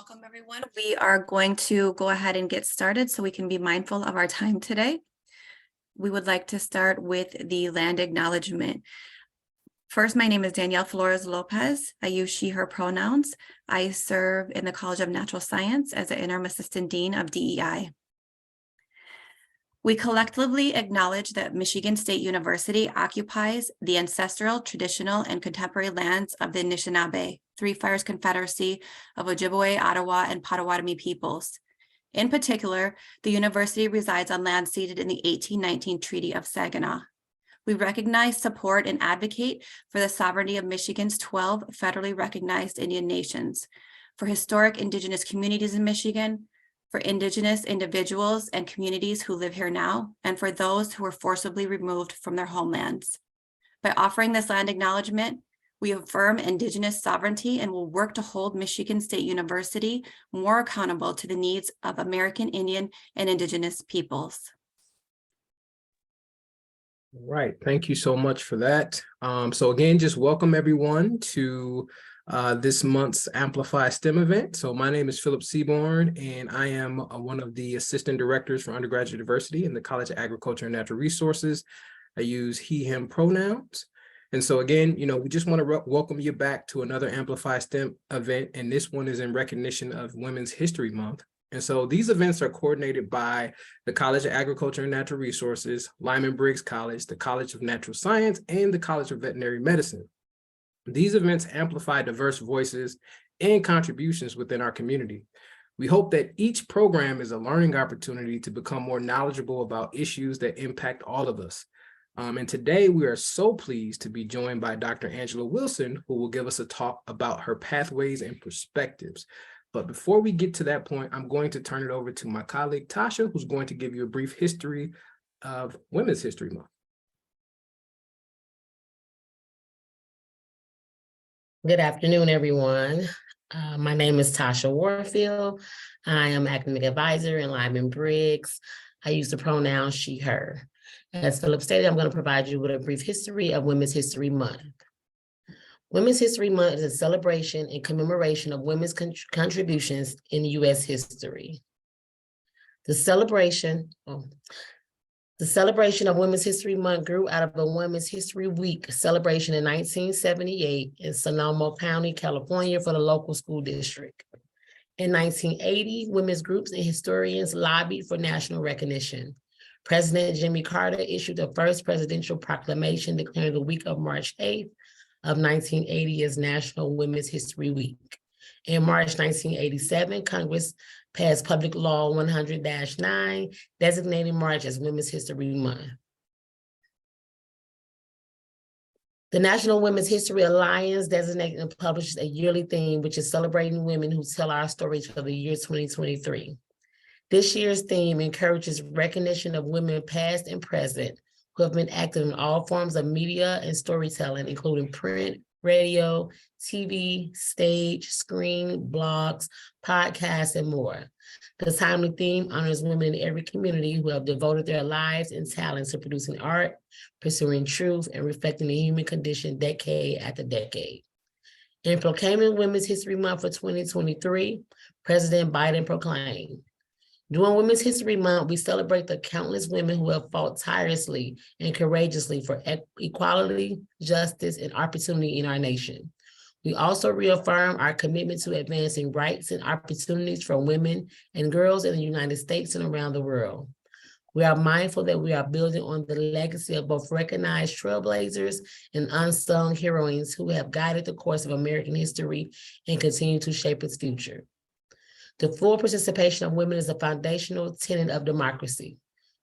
Welcome, everyone. We are going to go ahead and get started so we can be mindful of our time today. We would like to start with the land acknowledgement. First, my name is Danielle Flores Lopez. I use she, her pronouns. I serve in the College of Natural Science as the Interim Assistant Dean of DEI. We collectively acknowledge that Michigan State University occupies the ancestral, traditional, and contemporary lands of the Anishinaabe, Three Fires Confederacy of Ojibwe, Ottawa, and Potawatomi peoples. In particular, the university resides on land ceded in the 1819 Treaty of Saginaw. We recognize, support, and advocate for the sovereignty of Michigan's 12 federally recognized Indian nations, for historic Indigenous communities in Michigan, for Indigenous individuals and communities who live here now, and for those who were forcibly removed from their homelands. By offering this land acknowledgement, we affirm Indigenous sovereignty and will work to hold Michigan State University more accountable to the needs of American Indian and Indigenous peoples. Right, thank you so much for that. So again, just welcome everyone to this month's Amplify STEM event. So my name is Philip Seaborn, and I am one of the assistant directors for undergraduate diversity in the College of Agriculture and Natural Resources. I use he, him pronouns. And so again, we just want to welcome you back to another Amplify STEM event, and this one is in recognition of Women's History Month. And so these events are coordinated by the College of Agriculture and Natural Resources, Lyman Briggs College, the College of Natural Science, and the College of Veterinary Medicine. These events amplify diverse voices and contributions within our community. We hope that each program is a learning opportunity to become more knowledgeable about issues that impact all of us. And today we are so pleased to be joined by Dr. Angela Wilson, who will give us a talk about her pathways and perspectives. But before we get to that point, I'm going to turn it over to my colleague, Tasha, who's going to give you a brief history of Women's History Month. Good afternoon, everyone. My name is Tasha Warfield. I am academic advisor in Lyman Briggs. I use the pronoun she, her. As Philip stated, I'm going to provide you with a brief history of Women's History Month. Women's History Month is a celebration and commemoration of women's contributions in U.S. history. The celebration of Women's History Month grew out of a Women's History Week celebration in 1978 in Sonoma County, California, for the local school district. In 1980, women's groups and historians lobbied for national recognition. President Jimmy Carter issued the first presidential proclamation declaring the week of March 8th of 1980 as National Women's History Week. In March 1987, Congress passed Public Law 100-9, designating March as Women's History Month. The National Women's History Alliance designates and publishes a yearly theme, which is celebrating women who tell our stories for the year 2023. This year's theme encourages recognition of women past and present who have been active in all forms of media and storytelling, including print, radio, TV, stage, screen, blogs, podcasts, and more. The timely theme honors women in every community who have devoted their lives and talents to producing art, pursuing truth, and reflecting the human condition decade after decade. In proclaiming Women's History Month for 2023, President Biden proclaimed, "During Women's History Month, we celebrate the countless women who have fought tirelessly and courageously for equality, justice, and opportunity in our nation. We also reaffirm our commitment to advancing rights and opportunities for women and girls in the United States and around the world. We are mindful that we are building on the legacy of both recognized trailblazers and unsung heroines who have guided the course of American history and continue to shape its future. The full participation of women is a foundational tenet of democracy.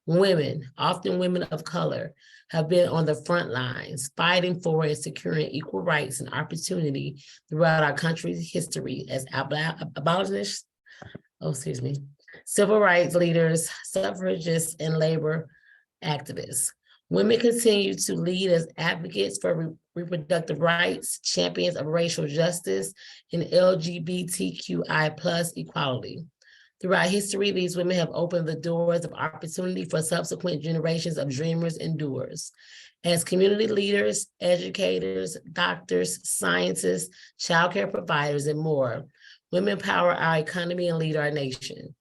Women, often women of color, have been on the front lines, fighting for and securing equal rights and opportunity throughout our country's history as abolitionists, civil rights leaders, suffragists, and labor activists. Women continue to lead as advocates for reproductive rights, champions of racial justice, and LGBTQI+ equality. Throughout history, these women have opened the doors of opportunity for subsequent generations of dreamers and doers. As community leaders, educators, doctors, scientists, childcare providers, and more, Women power our economy and lead our nation.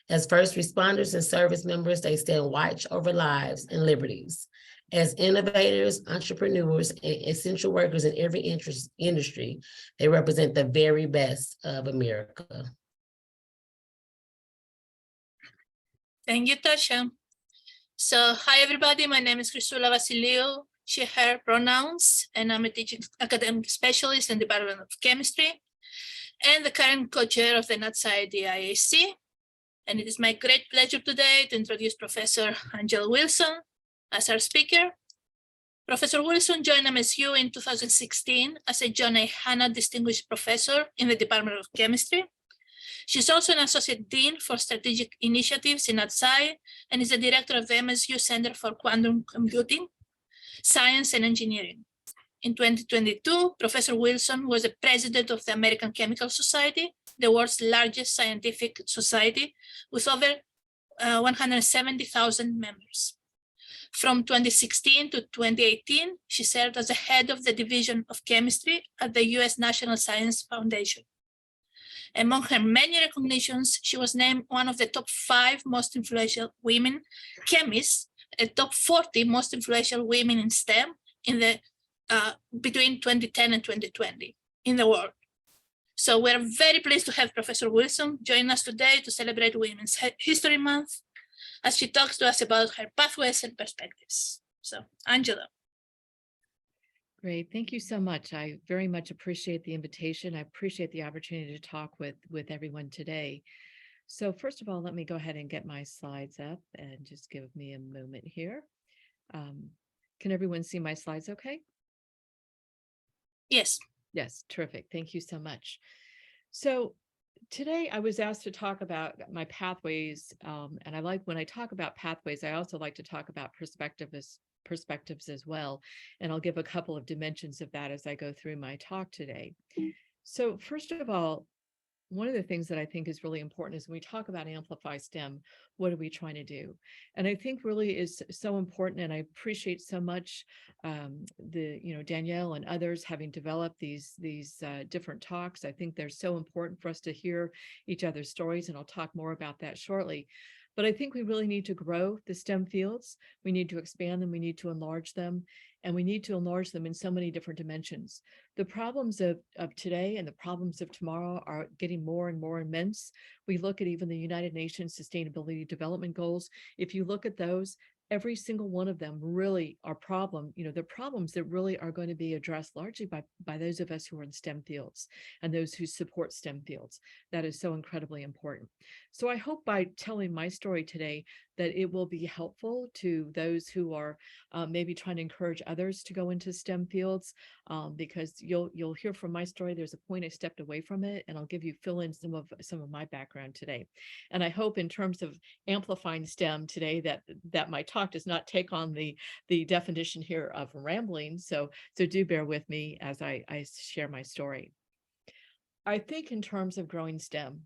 As first responders and service members, they stand watch over lives and liberties. As innovators, entrepreneurs, and essential workers in every industry, they represent the very best of America. Thank you, Tasha. So, hi everybody, my name is Crisula Vasiliou, she, her pronouns, and I'm a teaching academic specialist in the Department of Chemistry and the current co-chair of the NatSci DIAC. And it is my great pleasure today to introduce Professor Angela Wilson as our speaker. Professor Wilson joined MSU in 2016 as a John A. Hanna Distinguished Professor in the Department of Chemistry. She's also an Associate Dean for Strategic Initiatives in NatSci and is the Director of the MSU Center for Quantum Computing, Science and Engineering. In 2022, Professor Wilson was the President of the American Chemical Society, the world's largest scientific society with over 170,000 members. From 2016 to 2018, she served as the head of the Division of Chemistry at the U.S. National Science Foundation. Among her many recognitions, she was named one of the top 5 most influential women chemists, a top 40 most influential women in STEM in the between 2010 and 2020 in the world. So we're very pleased to have Professor Wilson join us today to celebrate Women's History Month as she talks to us about her pathways and perspectives. So, Angela. Great, thank you so much. I very much appreciate the invitation. I appreciate the opportunity to talk with everyone today. So first of all, let me go ahead and get my slides up and just give me a moment here. Can everyone see my slides okay? Yes. Yes, terrific. Thank you so much. So today I was asked to talk about my pathways, and I like when I talk about pathways, I also like to talk about perspectives as well. And I'll give a couple of dimensions of that as I go through my talk today. So first of all, one of the things that I think is really important is when we talk about Amplify STEM, what are we trying to do? And I think really is so important, and I appreciate so much Danielle and others having developed these different talks. I think they're so important for us to hear each other's stories, and I'll talk more about that shortly. But I think we really need to grow the STEM fields. We need to expand them. We need to enlarge them. And we need to enlarge them in so many different dimensions. The problems of today and the problems of tomorrow are getting more and more immense. We look at even the United Nations Sustainability Development Goals. If you look at those, every single one of them really are they're problems that really are going to be addressed largely by those of us who are in STEM fields and those who support STEM fields. That is so incredibly important. So I hope by telling my story today that it will be helpful to those who are maybe trying to encourage others to go into STEM fields, because you'll hear from my story. There's a point I stepped away from it, and I'll fill in some of my background today. And I hope in terms of amplifying STEM today that my talk does not take on the definition here of rambling. So do bear with me as I share my story. I think in terms of growing STEM,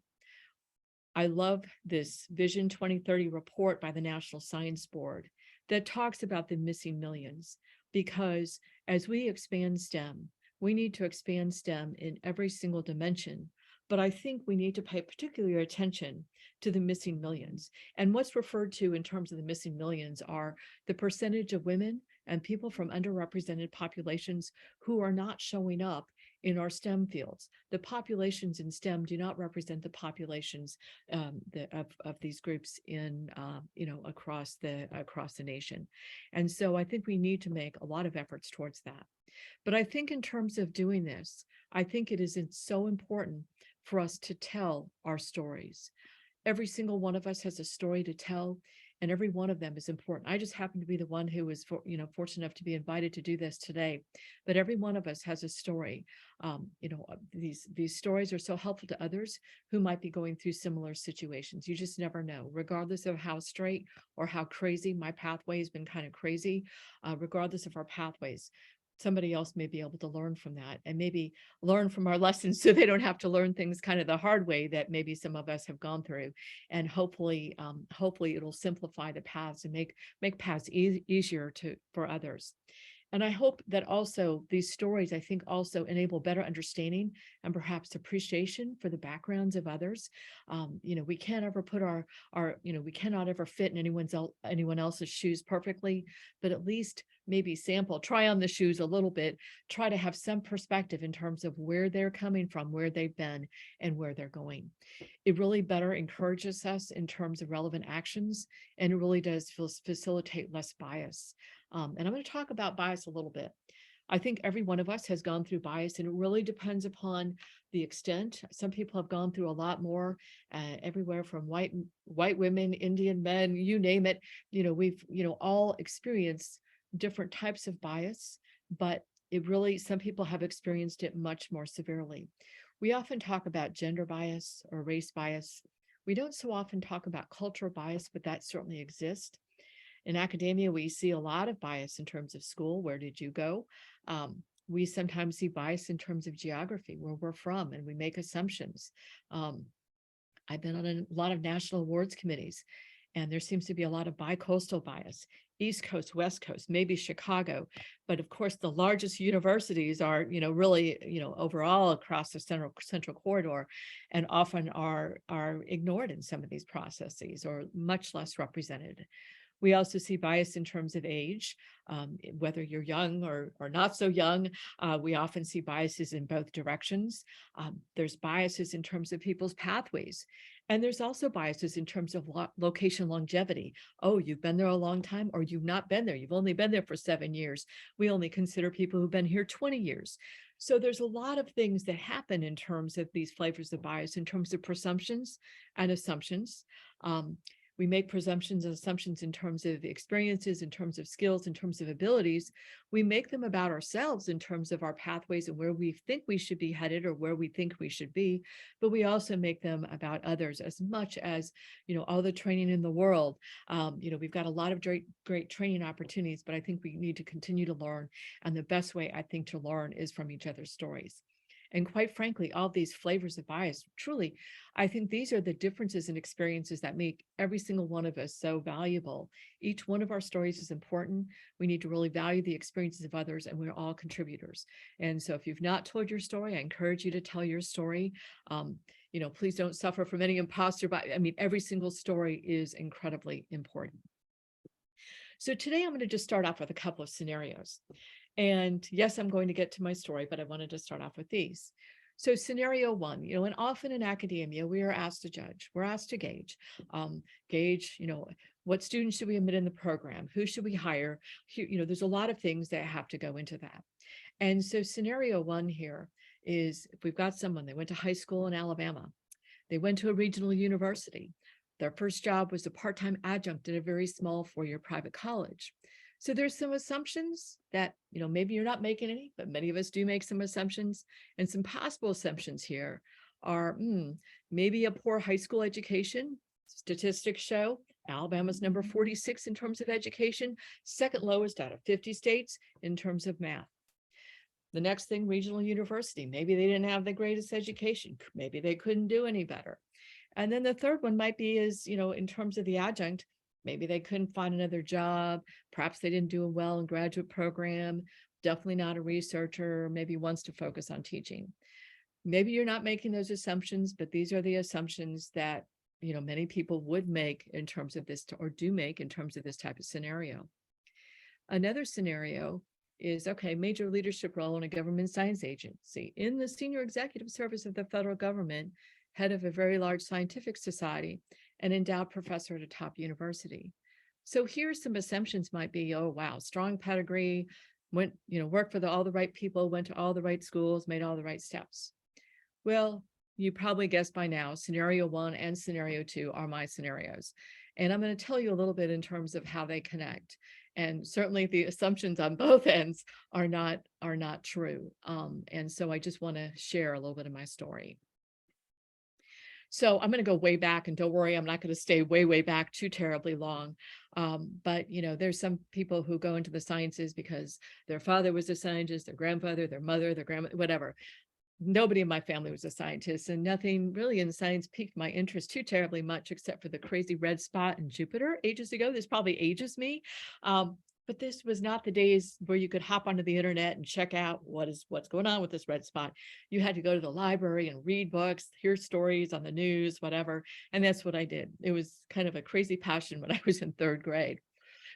I love this Vision 2030 report by the National Science Board that talks about the missing millions, because as we expand STEM, we need to expand STEM in every single dimension. But I think we need to pay particular attention to the missing millions. And what's referred to in terms of the missing millions are the percentage of women and people from underrepresented populations who are not showing up in our STEM fields. The populations in STEM do not represent the populations of these groups in across the nation. And so I think we need to make a lot of efforts towards that. But I think in terms of doing this, I think it is so important for us to tell our stories. Every single one of us has a story to tell, and every one of them is important. I just happen to be the one who was fortunate enough to be invited to do this today, but every one of us has a story. These stories are so helpful to others who might be going through similar situations. You just never know, regardless of how straight or how crazy my pathway has been, kind of crazy, regardless of our pathways. Somebody else may be able to learn from that and maybe learn from our lessons so they don't have to learn things kind of the hard way that maybe some of us have gone through. And hopefully it'll simplify the paths and make paths easier for others. And I hope that also these stories, I think, also enable better understanding and perhaps appreciation for the backgrounds of others. We can't ever put we cannot ever fit in anyone else's shoes perfectly, but at least maybe try on the shoes a little bit, try to have some perspective in terms of where they're coming from, where they've been, and where they're going. It really better encourages us in terms of relevant actions, and it really does facilitate less bias. And I'm going to talk about bias a little bit. I think every one of us has gone through bias, and it really depends upon the extent. Some people have gone through a lot more, everywhere from white women, Indian men, you name it. We've all experienced different types of bias, but some people have experienced it much more severely. We often talk about gender bias or race bias. We don't so often talk about cultural bias, but that certainly exists. In academia, we see a lot of bias in terms of school. Where did you go? We sometimes see bias in terms of geography, where we're from, and we make assumptions. I've been on a lot of national awards committees, and there seems to be a lot of bi-coastal bias. East Coast, West Coast, maybe Chicago. But of course, the largest universities are, really, overall across the central corridor, and often are ignored in some of these processes, or much less represented. We also see bias in terms of age, whether you're young or not so young. We often see biases in both directions. There's biases in terms of people's pathways. And there's also biases in terms of location longevity. Oh, you've been there a long time, or you've not been there. You've only been there for 7 years. We only consider people who've been here 20 years. So there's a lot of things that happen in terms of these flavors of bias, in terms of presumptions and assumptions. We make presumptions and assumptions in terms of experiences, in terms of skills, in terms of abilities. We make them about ourselves in terms of our pathways and where we think we should be headed, or where we think we should be. But we also make them about others as much as, all the training in the world. We've got a lot of great training opportunities, but I think we need to continue to learn. And the best way, I think, to learn is from each other's stories. And quite frankly, all these flavors of bias, truly, I think these are the differences and experiences that make every single one of us so valuable. Each one of our stories is important. We need to really value the experiences of others, and we're all contributors. And so if you've not told your story, I encourage you to tell your story. Please don't suffer from any imposter bias. Every single story is incredibly important. So today I'm going to just start off with a couple of scenarios. And yes, I'm going to get to my story, but I wanted to start off with these. So scenario one, and often in academia, we are asked to judge, we're asked to gauge, what students should we admit in the program? Who should we hire? There's a lot of things that have to go into that. And so scenario one here is, if we've got someone, they went to high school in Alabama, they went to a regional university. Their first job was a part-time adjunct at a very small 4-year private college. So there's some assumptions that, maybe you're not making any, but many of us do make some assumptions. And some possible assumptions here are maybe a poor high school education. Statistics show Alabama's number 46 in terms of education, second lowest out of 50 states in terms of math. The next thing, regional university. Maybe they didn't have the greatest education. Maybe they couldn't do any better. And then the third one might be in terms of the adjunct, maybe they couldn't find another job. Perhaps they didn't do well in graduate program, definitely not a researcher, maybe wants to focus on teaching. Maybe you're not making those assumptions, but these are the assumptions that, many people would make in terms of this, or do make in terms of this type of scenario. Another scenario is, major leadership role in a government science agency in the senior executive service of the federal government, head of a very large scientific society, an endowed professor at a top university. So here's some assumptions might be, oh, wow, strong pedigree, went, worked for all the right people, went to all the right schools, made all the right steps. Well, you probably guessed by now, scenario one and scenario two are my scenarios. And I'm going to tell you a little bit in terms of how they connect. And certainly the assumptions on both ends are not true. And so I just want to share a little bit of my story. So I'm going to go way back, and don't worry, I'm not going to stay way back too terribly long. But, there's some people who go into the sciences because their father was a scientist, their grandfather, their mother, their grandmother, whatever. Nobody in my family was a scientist, and nothing really in science piqued my interest too terribly much, except for the crazy red spot in Jupiter ages ago. This probably ages me. But But this was not the days where you could hop onto the internet and check out what's going on with this red spot. You had to go to the library and read books, hear stories on the news, whatever. And that's what I did. It was kind of a crazy passion when I was in 3rd grade.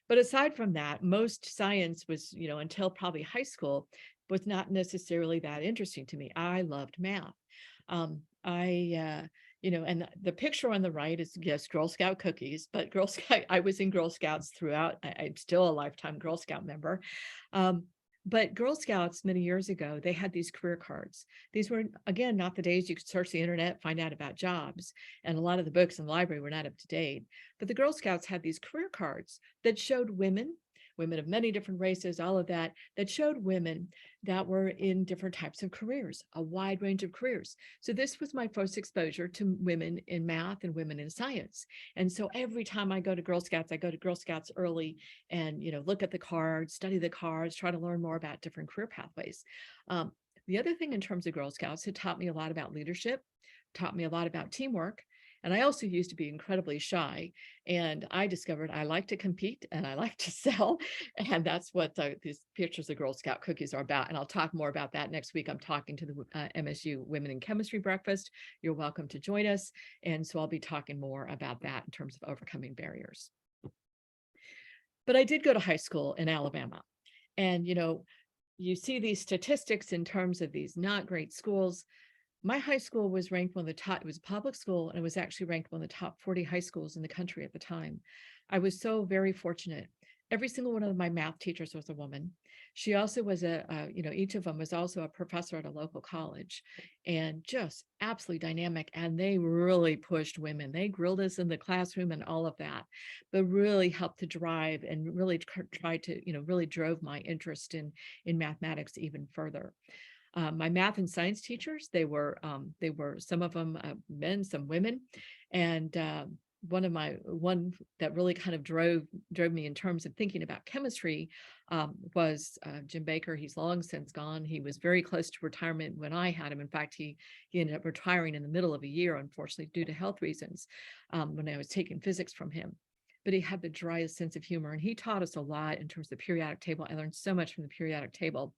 But aside from that, most science was, until probably high school, was not necessarily that interesting to me. I loved math. And the picture on the right is, yes, Girl Scout cookies, but I was in Girl Scouts throughout. I'm still a lifetime Girl Scout member. But Girl Scouts many years ago, they had these career cards. These were, again, not the days you could search the internet, find out about jobs. And a lot of the books in the library were not up to date. But the Girl Scouts had these career cards that showed women of many different races, all of that showed women that were in different types of careers, a wide range of careers. So this was my first exposure to women in math and women in science. And so every time I go to Girl Scouts, I go to Girl Scouts early and, look at the cards, study the cards, try to learn more about different career pathways. The other thing in terms of Girl Scouts, it taught me a lot about leadership, taught me a lot about teamwork. And I also used to be incredibly shy. And I discovered I like to compete and I like to sell. And that's what these pictures of Girl Scout cookies are about. And I'll talk more about that next week. I'm talking to the MSU Women in Chemistry Breakfast. You're welcome to join us. And so I'll be talking more about that in terms of overcoming barriers. But I did go to high school in Alabama. And, you see these statistics in terms of these not great schools. My high school was ranked one of the top, it was a public school, and it was actually ranked one of the top 40 high schools in the country at the time. I was so very fortunate. Every single one of my math teachers was a woman. She also was each of them was also a professor at a local college, and just absolutely dynamic. And they really pushed women. They grilled us in the classroom and all of that, but really helped to drive and really tried to, really drove my interest in mathematics even further. My math and science teachers, they were some of them men, some women, and one that really kind of drove me in terms of thinking about chemistry was Jim Baker. He's long since gone. He was very close to retirement when I had him. In fact, he ended up retiring in the middle of a year, unfortunately, due to health reasons, when I was taking physics from him. But he had the driest sense of humor, and he taught us a lot in terms of the periodic table. I learned so much from the periodic table,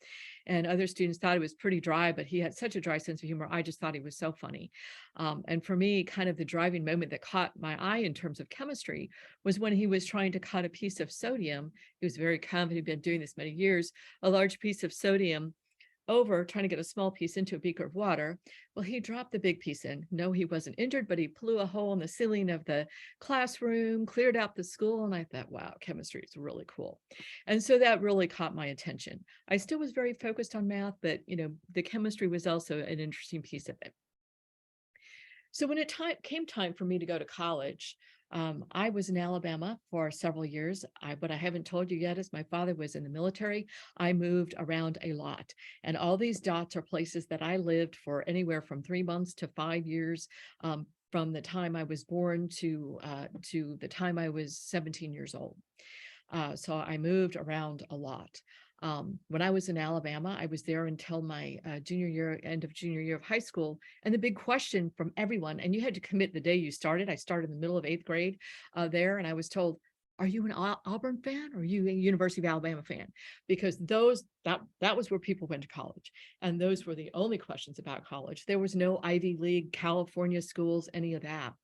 and other students thought it was pretty dry, but he had such a dry sense of humor. I just thought he was so funny. And for me, kind of the driving moment that caught my eye in terms of chemistry was when he was trying to cut a piece of sodium. He was very confident, he'd been doing this many years, a large piece of sodium over, trying to get a small piece into a beaker of water. Well, he dropped the big piece in. No, he wasn't injured, but he blew a hole in the ceiling of the classroom, cleared out the school. And I thought, wow, chemistry is really cool. And so that really caught my attention. I still was very focused on math, but the chemistry was also an interesting piece of it. So when it came time for me to go to college, I was in Alabama for several years. What I haven't told you yet is my father was in the military. I moved around a lot, and all these dots are places that I lived for anywhere from 3 months to 5 years, from the time I was born to the time I was 17 years old. So I moved around a lot. When I was in Alabama, I was there until my end of junior year of high school. And the big question from everyone, and you had to commit the day you started. I started in the middle of 8th grade there, and I was told, are you an Auburn fan or are you a University of Alabama fan? Because that was where people went to college. And those were the only questions about college. There was no Ivy League, California schools, any of that.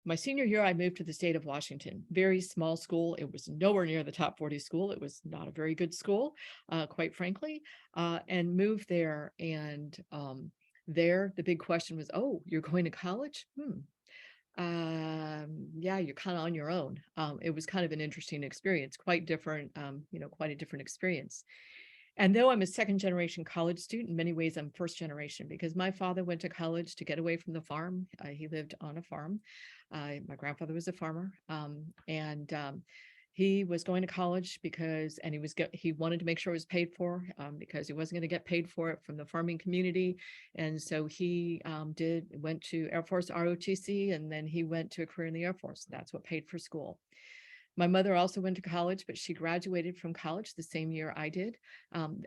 My senior year, I moved to the state of Washington, very small school. It was nowhere near the top 40 school. It was not a very good school, quite frankly, and moved there. And there, the big question was, oh, you're going to college? Yeah, you're kind of on your own. It was kind of an interesting experience, quite different, quite a different experience. And though I'm a 2nd generation college student, in many ways I'm 1st generation, because my father went to college to get away from the farm. He lived on a farm. My grandfather was a farmer, and he was going to college because, and he wanted to make sure it was paid for, because he wasn't going to get paid for it from the farming community. And so he went to Air Force ROTC, and then he went to a career in the Air Force. That's what paid for school. My mother also went to college, but she graduated from college the same year I did,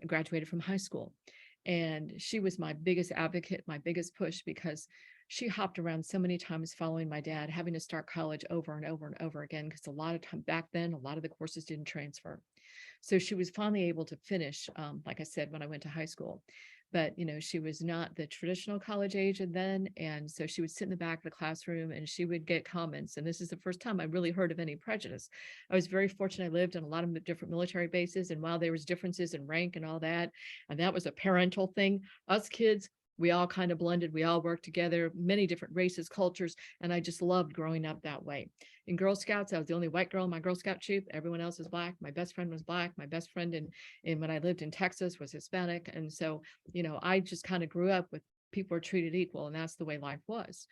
graduated from high school. And she was my biggest advocate, my biggest push, because she hopped around so many times following my dad, having to start college over and over and over again, because a lot of time back then, a lot of the courses didn't transfer. So she was finally able to finish, like I said, when I went to high school. But, she was not the traditional college age and then. And so she would sit in the back of the classroom and she would get comments. And this is the first time I really heard of any prejudice. I was very fortunate. I lived in a lot of different military bases. And while there was differences in rank and all that, and that was a parental thing, us kids, we all kind of blended. We all worked together, many different races, cultures. And I just loved growing up that way. In Girl Scouts, I was the only white girl in my Girl Scout troop. Everyone else was Black. My best friend was Black. My best friend in when I lived in Texas was Hispanic. And so, I just kind of grew up with people are treated equal, and that's the way life was.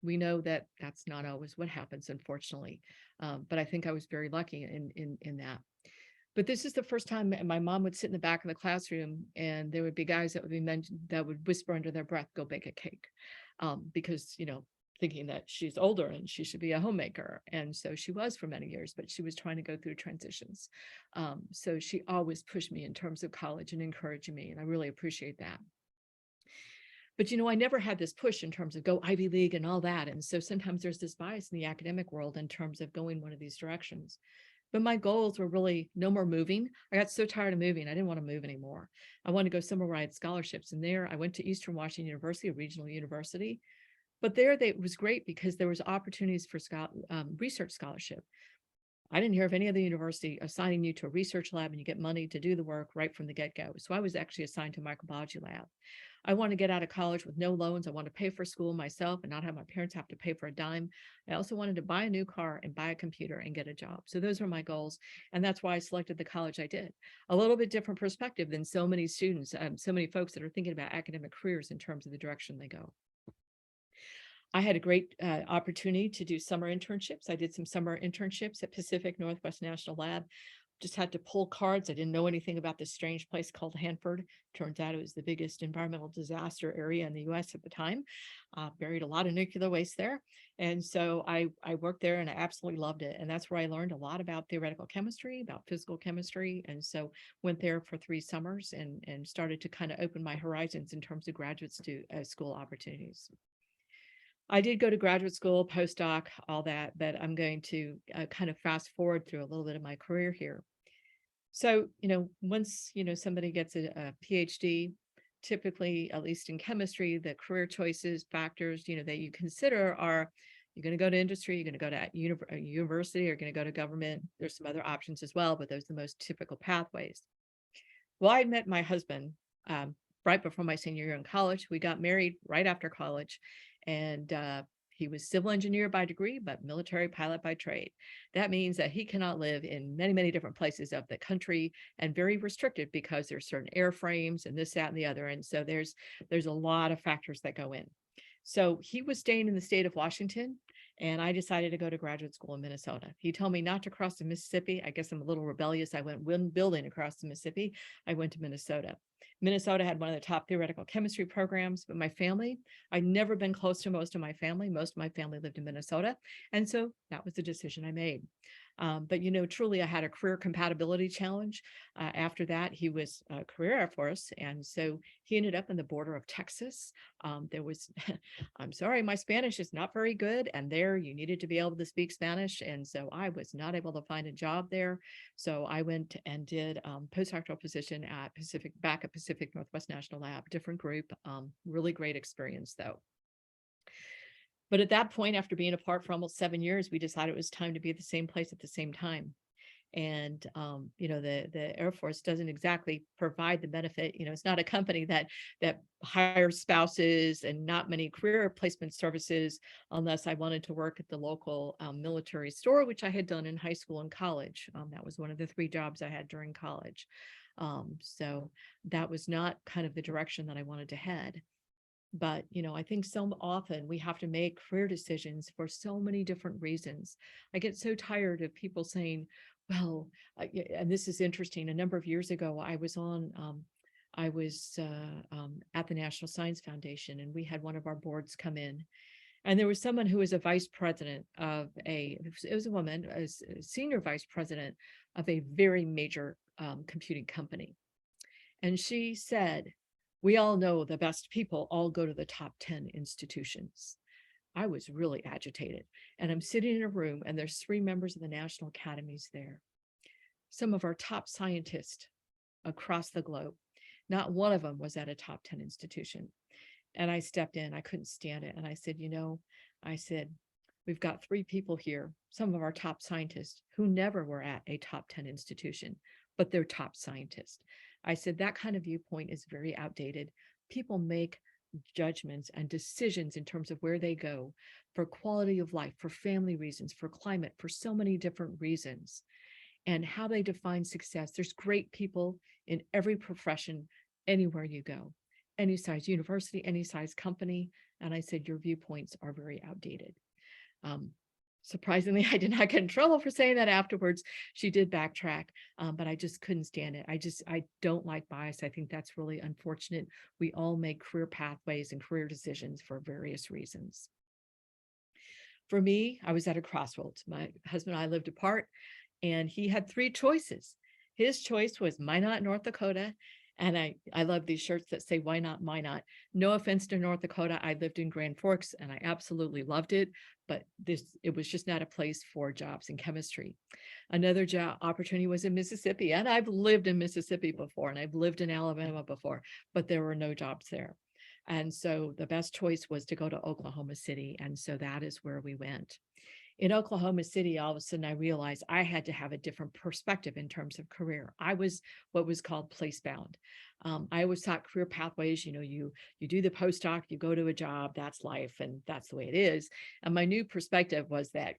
We know that that's not always what happens, unfortunately. But I think I was very lucky in that. But this is the first time my mom would sit in the back of the classroom and there would be guys that would be mentioned that would whisper under their breath, go bake a cake. Because, thinking that she's older and she should be a homemaker. And so she was for many years, but she was trying to go through transitions. So she always pushed me in terms of college and encouraging me. And I really appreciate that. But, I never had this push in terms of go Ivy League and all that. And so sometimes there's this bias in the academic world in terms of going one of these directions. But my goals were really no more moving. I got so tired of moving. I didn't want to move anymore. I wanted to go somewhere where I had scholarships. And there I went to Eastern Washington University, a regional university. But there it was great because there was opportunities for research scholarship. I didn't hear of any other university assigning you to a research lab and you get money to do the work right from the get-go. So I was actually assigned to a microbiology lab. I want to get out of college with no loans. I want to pay for school myself and not have my parents have to pay for a dime. I also wanted to buy a new car and buy a computer and get a job. So those were my goals. And that's why I selected the college I did. A little bit different perspective than so many students, so many folks that are thinking about academic careers in terms of the direction they go. I had a great opportunity to do summer internships. I did some summer internships at Pacific Northwest National Lab. Just had to pull cards. I didn't know anything about this strange place called Hanford. Turns out it was the biggest environmental disaster area in the US at the time. Buried a lot of nuclear waste there. And so I worked there and I absolutely loved it. And that's where I learned a lot about theoretical chemistry, about physical chemistry. And so went there for 3 summers and started to kind of open my horizons in terms of graduate school opportunities. I did go to graduate school, postdoc, all that, but I'm going to kind of fast forward through a little bit of my career here. So, once, somebody gets a PhD, typically, at least in chemistry, the career choices, factors, that you consider are, you're going to go to industry, you're going to go to university, you're going to go to government. There's some other options as well, but those are the most typical pathways. Well, I met my husband right before my senior year in college. We got married right after college. And he was civil engineer by degree, but military pilot by trade. That means that he cannot live in many, many different places of the country and very restricted because there's certain airframes and this, that, and the other. And so there's a lot of factors that go in. So he was staying in the state of Washington, and I decided to go to graduate school in Minnesota. He told me not to cross the Mississippi. I guess I'm a little rebellious. I went building across the Mississippi. I went to Minnesota. Minnesota had one of the top theoretical chemistry programs, but my family, I'd never been close to most of my family. Most of my family lived in Minnesota. And so that was the decision I made. But, truly, I had a career compatibility challenge. After that, he was a career Air Force. And so he ended up in the border of Texas. There was, I'm sorry, my Spanish is not very good. And there you needed to be able to speak Spanish. And so I was not able to find a job there. So I went and did postdoctoral position at Pacific Northwest National Lab, different group, really great experience though. But at that point, after being apart for almost 7 years, we decided it was time to be at the same place at the same time. And, the Air Force doesn't exactly provide the benefit. It's not a company that hires spouses and not many career placement services unless I wanted to work at the local military store, which I had done in high school and college. That was one of the 3 jobs I had during college. So that was not kind of the direction that I wanted to head. But, I think so often we have to make career decisions for so many different reasons. I get so tired of people saying, well, and this is interesting. A number of years ago, I was at the National Science Foundation, and we had one of our boards come in. And there was someone who was a vice president of it was a woman, a senior vice president of a very major computing company. And she said, We all know the best people all go to the top 10 institutions. I was really agitated, and I'm sitting in a room and there's 3 members of the national academies there. Some of our top scientists across the globe. Not one of them was at a top 10 institution. And I stepped in, I couldn't stand it. And I said, we've got 3 people here, some of our top scientists who never were at a top 10 institution, but they're top scientists. I said, that kind of viewpoint is very outdated. People make judgments and decisions in terms of where they go for quality of life, for family reasons, for climate, for so many different reasons, and how they define success. There's great people in every profession, anywhere you go, any size university, any size company. And I said, your viewpoints are very outdated. Surprisingly, I did not get in trouble for saying that afterwards. She did backtrack, but I just couldn't stand it. I don't like bias. I think that's really unfortunate. We all make career pathways and career decisions for various reasons. For me, I was at a crossroads. My husband and I lived apart, and he had 3 choices. His choice was Minot, North Dakota. And I love these shirts that say, why not Minot? No offense to North Dakota. I lived in Grand Forks and I absolutely loved it, but it was just not a place for jobs in chemistry. Another job opportunity was in Mississippi, and I've lived in Mississippi before, and I've lived in Alabama before, but there were no jobs there. And so the best choice was to go to Oklahoma City. And so that is where we went. In Oklahoma City, all of a sudden I realized I had to have a different perspective in terms of career. I was what was called place bound. I always thought career pathways, you do the postdoc, you go to a job, that's life, and that's the way it is. And my new perspective was that,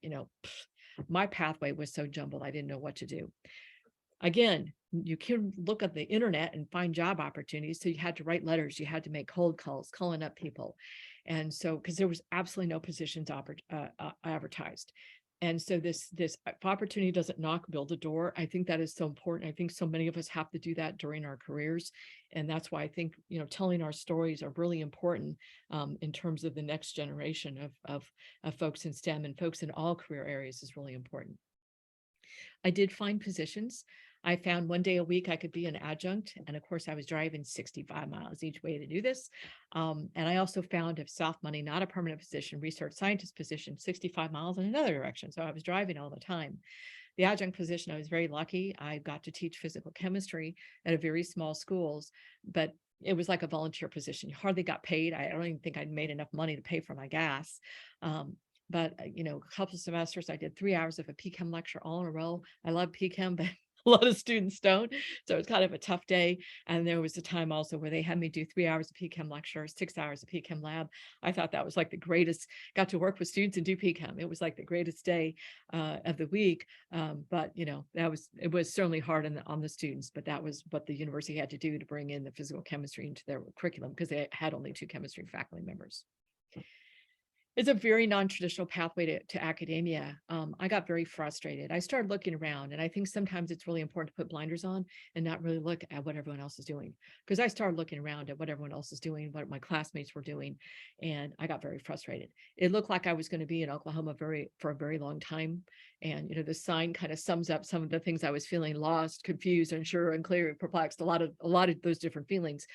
my pathway was so jumbled, I didn't know what to do. Again, you can look at the internet and find job opportunities. So you had to write letters, you had to make cold calls, calling up people. And so, because there was absolutely no positions advertised. And so this opportunity doesn't build a door. I think that is so important. I think so many of us have to do that during our careers. And that's why I think, telling our stories are really important in terms of the next generation of folks in STEM, and folks in all career areas is really important. I did find positions. I found 1 day a week I could be an adjunct. And of course, I was driving 65 miles each way to do this. And I also found a soft money, not a permanent position, research scientist position, 65 miles in another direction. So I was driving all the time. The adjunct position, I was very lucky. I got to teach physical chemistry at a very small schools, but it was like a volunteer position. You hardly got paid. I don't even think I'd made enough money to pay for my gas. But a couple of semesters, I did 3 hours of a PChem lecture all in a row. I love PChem, but a lot of students don't. So it was kind of a tough day. And there was a time also where they had me do 3 hours of PChem lecture, 6 hours of PChem lab. I thought that was like the greatest, got to work with students and do PChem. It was like the greatest day of the week. But it was certainly hard on the students, but that was what the university had to do to bring in the physical chemistry into their curriculum, because they had only 2 chemistry faculty members. It's a very non-traditional pathway to academia. I got very frustrated. I started looking around, and I think sometimes it's really important to put blinders on and not really look at what everyone else is doing. Because I started looking around at what everyone else is doing, what my classmates were doing, and I got very frustrated. It looked like I was going to be in Oklahoma for a very long time. And the sign kind of sums up some of the things I was feeling: lost, confused, unsure, unclear, perplexed, a lot of those different feelings.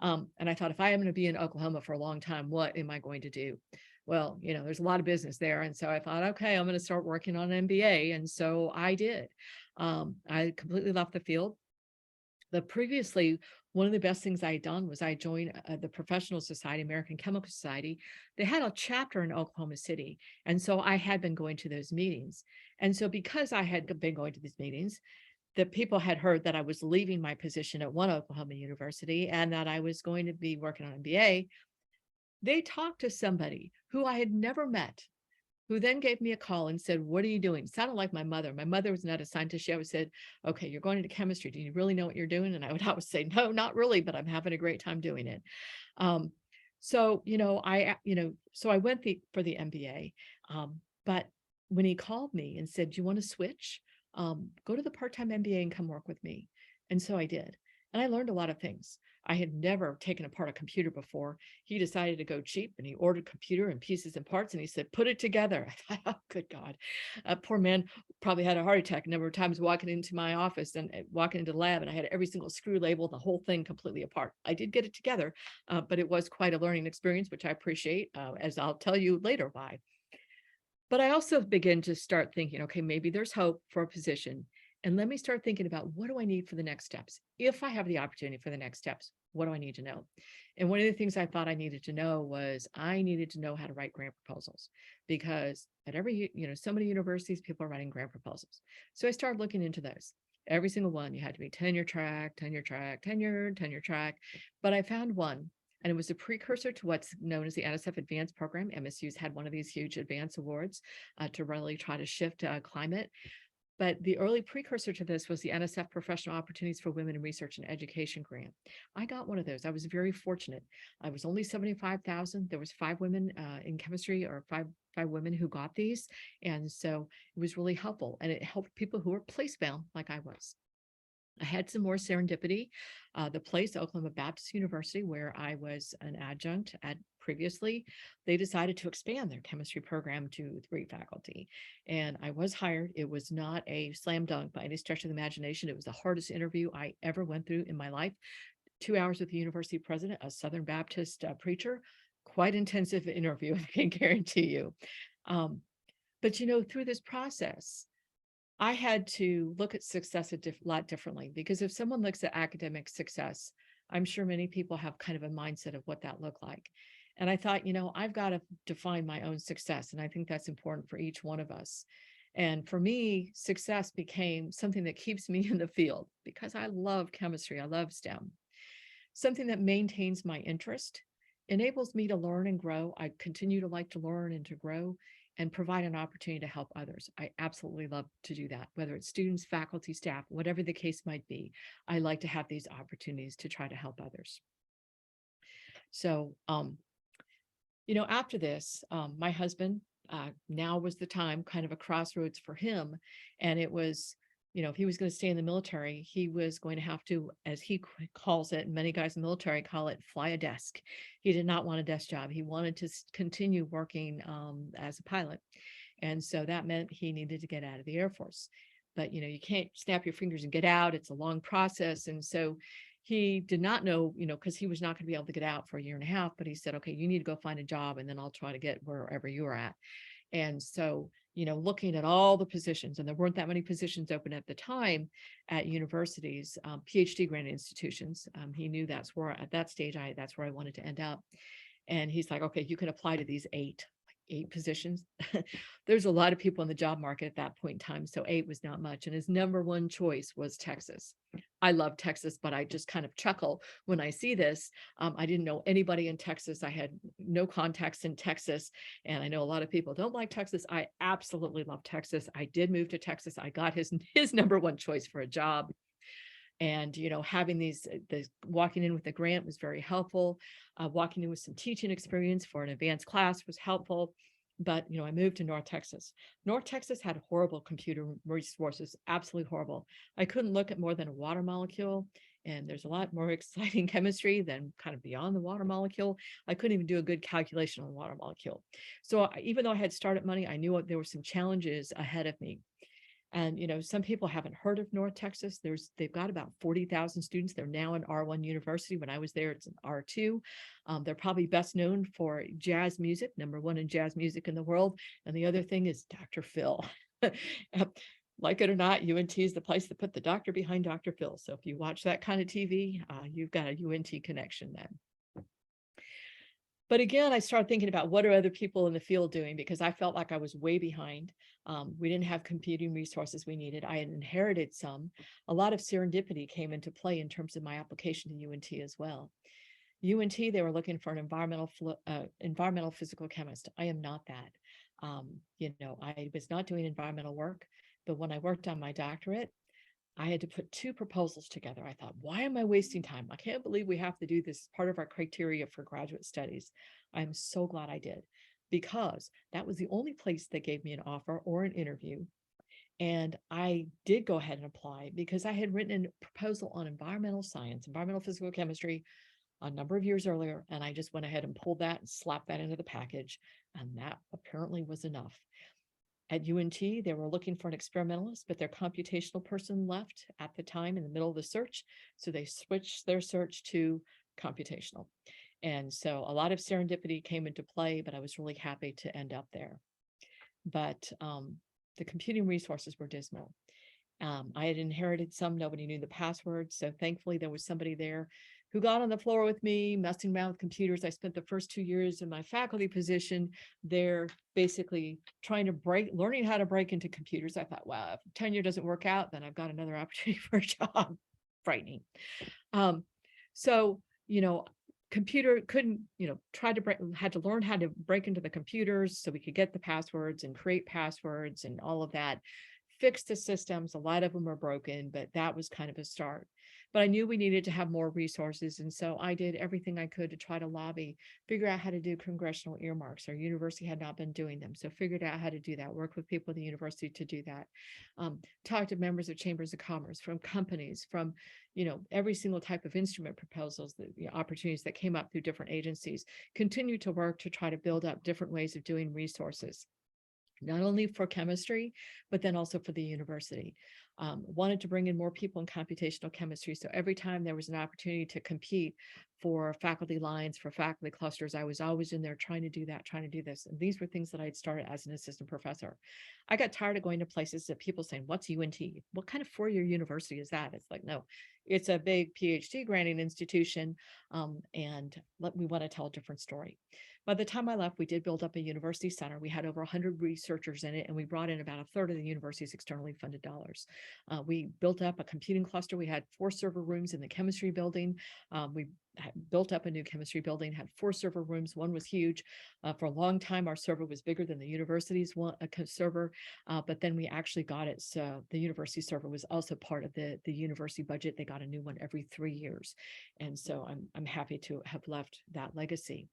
And I thought, if I am going to be in Oklahoma for a long time, what am I going to do? Well, there's a lot of business there. And so I thought, okay, I'm going to start working on an MBA. And so I did. I completely left the field. But previously, one of the best things I had done was I joined the Professional Society, American Chemical Society. They had a chapter in Oklahoma City. And so I had been going to those meetings. And so because I had been going to these meetings, the people had heard that I was leaving my position at one Oklahoma university and that I was going to be working on an MBA. They talked to somebody who I had never met, who then gave me a call and said, what are you doing? Sounded like my mother. My mother was not a scientist. She always said, okay, you're going into chemistry. Do you really know what you're doing? And I would always say, no, not really, but I'm having a great time doing it. So I went for the MBA. But when he called me and said, do you want to switch? Go to the part-time MBA and come work with me. And so I did. And I learned a lot of things. I had never taken apart a computer before. He decided to go cheap and he ordered a computer in pieces and parts and he said, put it together. I thought, oh, good God. Poor man probably had a heart attack a number of times walking into my office and walking into the lab, and I had every single screw labeled, the whole thing completely apart. I did get it together, but it was quite a learning experience, which I appreciate, as I'll tell you later why. But I also begin to start thinking, okay, maybe there's hope for a position. And let me start thinking about, what do I need for the next steps? If I have the opportunity for the next steps, what do I need to know? And one of the things I thought I needed to know was I needed to know how to write grant proposals, because at every, so many universities, people are writing grant proposals. So I started looking into those. Every single one, you had to be tenure track, tenure track, tenure track. But I found one, and it was a precursor to what's known as the NSF Advanced Program. MSU's had one of these huge advanced awards to really try to shift climate. But the early precursor to this was the NSF Professional Opportunities for Women in Research and Education grant. I got one of those. I was very fortunate. I was only 75,000. There was 5 women in chemistry, or five women who got these. And so it was really helpful. And it helped people who were place-bound like I was. I had some more serendipity. The place, Oklahoma Baptist University, where I was an adjunct at previously, they decided to expand their chemistry program to 3 faculty. And I was hired. It was not a slam dunk by any stretch of the imagination. It was the hardest interview I ever went through in my life. 2 hours with the university president, a Southern Baptist preacher. Quite intensive interview, I can guarantee you. But through this process, I had to look at success a lot differently, because if someone looks at academic success, I'm sure many people have kind of a mindset of what that looked like. And I thought, I've got to define my own success. And I think that's important for each one of us. And for me, success became something that keeps me in the field, because I love chemistry. I love STEM. Something that maintains my interest, enables me to learn and grow. I continue to like to learn and to grow, and provide an opportunity to help others. I absolutely love to do that, whether it's students, faculty, staff, whatever the case might be. I like to have these opportunities to try to help others. So, after this, my husband, now was the time, kind of a crossroads for him. And it was, if he was going to stay in the military, he was going to have to, as he calls it, and many guys in the military call it, fly a desk. He did not want a desk job. He wanted to continue working as a pilot. And so that meant he needed to get out of the Air Force. But, you can't snap your fingers and get out. It's a long process. And so he did not know, because he was not going to be able to get out for a year and a half. But he said, okay, you need to go find a job, and then I'll try to get wherever you are at. And so, looking at all the positions, and there weren't that many positions open at the time at universities, PhD granted institutions. He knew that's where, at that stage, that's where I wanted to end up. And he's like, okay, you can apply to these 8 positions. There's a lot of people in the job market at that point in time, so 8 was not much. And his number one choice was Texas. I love Texas, but I just kind of chuckle when I see this. I didn't know anybody in Texas. I had no contacts in Texas, and I know a lot of people don't like Texas. I absolutely love Texas. I did move to Texas. I got his number one choice for a job. And, having the walking in with the grant was very helpful. Walking in with some teaching experience for an advanced class was helpful. But, I moved to North Texas. North Texas had horrible computer resources, absolutely horrible. I couldn't look at more than a water molecule. And there's a lot more exciting chemistry than kind of beyond the water molecule. I couldn't even do a good calculation on the water molecule. So even though I had startup money, I knew there were some challenges ahead of me. And, some people haven't heard of North Texas. They've got about 40,000 students. They're now an R1 university. When I was there, it's an R2. They're probably best known for jazz music, #1 in jazz music in the world. And the other thing is Dr. Phil. Like it or not, UNT is the place to put the doctor behind Dr. Phil. So if you watch that kind of TV, you've got a UNT connection then. But again, I started thinking about, what are other people in the field doing? Because I felt like I was way behind. We didn't have computing resources we needed. I had inherited some. A lot of serendipity came into play in terms of my application to UNT as well. UNT, they were looking for an environmental physical chemist. I am not that. I was not doing environmental work, but when I worked on my doctorate, I had to put 2 proposals together. I thought, why am I wasting time? I can't believe we have to do this part of our criteria for graduate studies. I'm so glad I did, because that was the only place that gave me an offer or an interview. And I did go ahead and apply because I had written a proposal on environmental science, environmental physical chemistry a number of years earlier. And I just went ahead and pulled that and slapped that into the package. And that apparently was enough. At UNT, they were looking for an experimentalist, but their computational person left at the time in the middle of the search. So they switched their search to computational. And so a lot of serendipity came into play, but I was really happy to end up there. But the computing resources were dismal. I had inherited some, nobody knew the password. So thankfully there was somebody there who got on the floor with me, messing around with computers. I spent the first 2 years in my faculty position there, basically learning how to break into computers. I thought, wow, if tenure doesn't work out, then I've got another opportunity for a job. Frightening. So, computer couldn't, had to learn how to break into the computers so we could get the passwords and create passwords and all of that. Fix the systems. A lot of them are broken, but that was kind of a start. But I knew we needed to have more resources. And so I did everything I could to try to lobby, figure out how to do congressional earmarks. Our university had not been doing them. So figured out how to do that, work with people at the university to do that. Talk to members of chambers of commerce, from companies, from, every single type of instrument proposals, opportunities that came up through different agencies, continue to work to try to build up different ways of doing resources, not only for chemistry, but then also for the university. Wanted to bring in more people in computational chemistry. So every time there was an opportunity to compete for faculty lines, for faculty clusters, I was always in there trying to do that, trying to do this. And these were things that I'd started as an assistant professor. I got tired of going to places that people saying, what's UNT? What kind of four-year university is that? It's like, no, it's a big PhD granting institution. And we want to tell a different story. By the time I left, we did build up a university center. We had over 100 researchers in it, and we brought in about a third of the university's externally funded dollars. We built up a computing cluster. We had 4 server rooms in the chemistry building. We built up a new chemistry building, had 4 server rooms. One was huge. For a long time, our server was bigger than the university's server, but then we actually got it. So the university server was also part of the university budget. They got a new one every 3 years. And so I'm happy to have left that legacy.